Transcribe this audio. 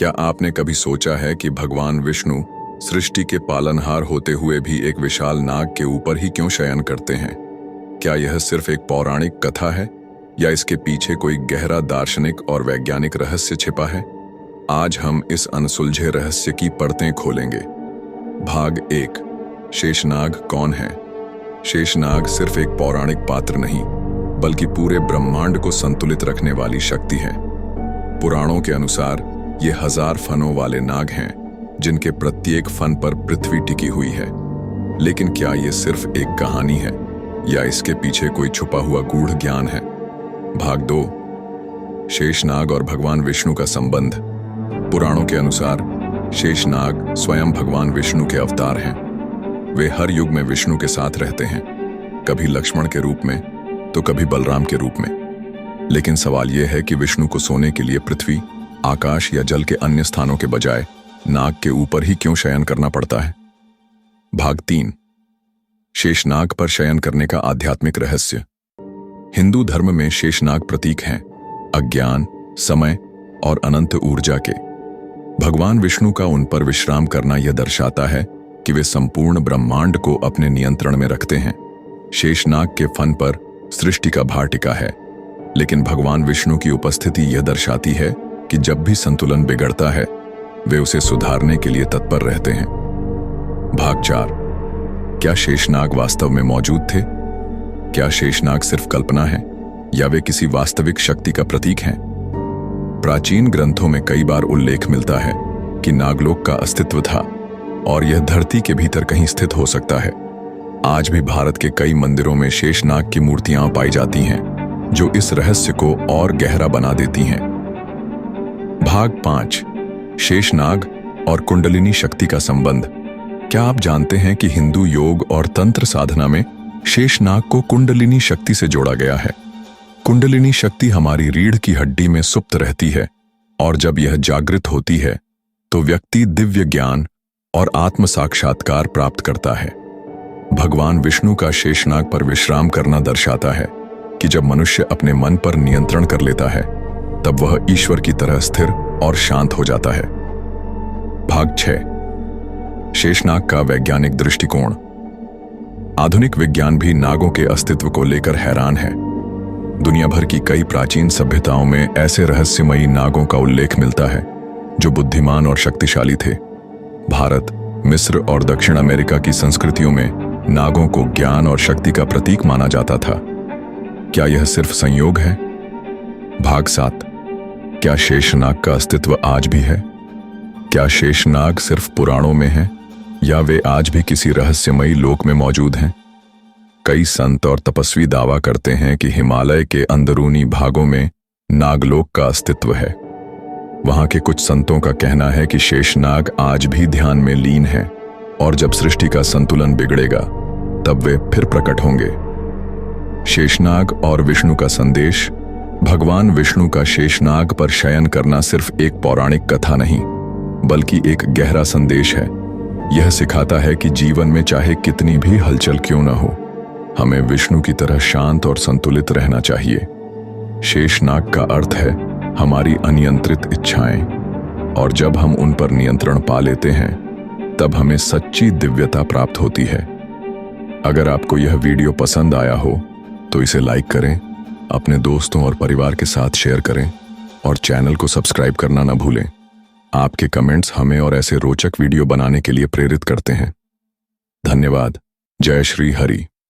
क्या आपने कभी सोचा है कि भगवान विष्णु सृष्टि के पालनहार होते हुए भी एक विशाल नाग के ऊपर ही क्यों शयन करते हैं? क्या यह सिर्फ एक पौराणिक कथा है या इसके पीछे कोई गहरा दार्शनिक और वैज्ञानिक रहस्य छिपा है? आज हम इस अनसुलझे रहस्य की परतें खोलेंगे। भाग 1। शेषनाग कौन है? शेषनाग सिर्फ एक पौराणिक पात्र नहीं, बल्कि पूरे ब्रह्मांड को संतुलित रखने वाली शक्ति है। पुराणों के अनुसार ये 1000 फनों वाले नाग हैं, जिनके प्रत्येक फन पर पृथ्वी टिकी हुई है। लेकिन क्या ये सिर्फ एक कहानी है या इसके पीछे कोई छुपा हुआ गूढ़ ज्ञान है? भाग 2। शेषनाग और भगवान विष्णु का संबंध। पुराणों के अनुसार शेषनाग स्वयं भगवान विष्णु के अवतार हैं। वे हर युग में विष्णु के साथ रहते हैं, कभी लक्ष्मण के रूप में तो कभी बलराम के रूप में। लेकिन सवाल यह है कि विष्णु को सोने के लिए पृथ्वी, आकाश या जल के अन्य स्थानों के बजाय नाग के ऊपर ही क्यों शयन करना पड़ता है? भाग 3। शेषनाग पर शयन करने का आध्यात्मिक रहस्य। हिंदू धर्म में शेषनाग प्रतीक हैं अज्ञान, समय और अनंत ऊर्जा के। भगवान विष्णु का उन पर विश्राम करना यह दर्शाता है कि वे संपूर्ण ब्रह्मांड को अपने नियंत्रण में रखते हैं। शेषनाग के फन पर सृष्टि का भार टिका है, लेकिन भगवान विष्णु की उपस्थिति यह दर्शाती है कि जब भी संतुलन बिगड़ता है, वे उसे सुधारने के लिए तत्पर रहते हैं। भाग 4। क्या शेषनाग वास्तव में मौजूद थे? क्या शेषनाग सिर्फ कल्पना है या वे किसी वास्तविक शक्ति का प्रतीक हैं? प्राचीन ग्रंथों में कई बार उल्लेख मिलता है कि नागलोक का अस्तित्व था और यह धरती के भीतर कहीं स्थित हो सकता है। आज भी भारत के कई मंदिरों में शेषनाग की मूर्तियां पाई जाती हैं, जो इस रहस्य को और गहरा बना देती हैं। भाग 5। शेषनाग और कुंडलिनी शक्ति का संबंध। क्या आप जानते हैं कि हिंदू योग और तंत्र साधना में शेषनाग को कुंडलिनी शक्ति से जोड़ा गया है? कुंडलिनी शक्ति हमारी रीढ़ की हड्डी में सुप्त रहती है और जब यह जागृत होती है तो व्यक्ति दिव्य ज्ञान और आत्म साक्षात्कार प्राप्त करता है। भगवान विष्णु का शेषनाग पर विश्राम करना दर्शाता है कि जब मनुष्य अपने मन पर नियंत्रण कर लेता है, तब वह ईश्वर की तरह स्थिर और शांत हो जाता है। भाग 6। शेषनाग का वैज्ञानिक दृष्टिकोण। आधुनिक विज्ञान भी नागों के अस्तित्व को लेकर हैरान है। दुनिया भर की कई प्राचीन सभ्यताओं में ऐसे रहस्यमयी नागों का उल्लेख मिलता है जो बुद्धिमान और शक्तिशाली थे। भारत, मिस्र और दक्षिण अमेरिका की संस्कृतियों में नागों को ज्ञान और शक्ति का प्रतीक माना जाता था। क्या यह सिर्फ संयोग है? भाग 7। क्या शेषनाग का अस्तित्व आज भी है? क्या शेषनाग सिर्फ पुराणों में हैं या वे आज भी किसी रहस्यमयी लोक में मौजूद हैं? कई संत और तपस्वी दावा करते हैं कि हिमालय के अंदरूनी भागों में नागलोक का अस्तित्व है। वहां के कुछ संतों का कहना है कि शेषनाग आज भी ध्यान में लीन है और जब सृष्टि का संतुलन बिगड़ेगा तब वे फिर प्रकट होंगे। शेषनाग और विष्णु का संदेश। भगवान विष्णु का शेषनाग पर शयन करना सिर्फ एक पौराणिक कथा नहीं, बल्कि एक गहरा संदेश है। यह सिखाता है कि जीवन में चाहे कितनी भी हलचल क्यों न हो, हमें विष्णु की तरह शांत और संतुलित रहना चाहिए। शेषनाग का अर्थ है हमारी अनियंत्रित इच्छाएं, और जब हम उन पर नियंत्रण पा लेते हैं तब हमें सच्ची दिव्यता प्राप्त होती है। अगर आपको यह वीडियो पसंद आया हो तो इसे लाइक करें, अपने दोस्तों और परिवार के साथ शेयर करें और चैनल को सब्सक्राइब करना न भूलें। आपके कमेंट्स हमें और ऐसे रोचक वीडियो बनाने के लिए प्रेरित करते हैं। धन्यवाद। जय श्री हरि।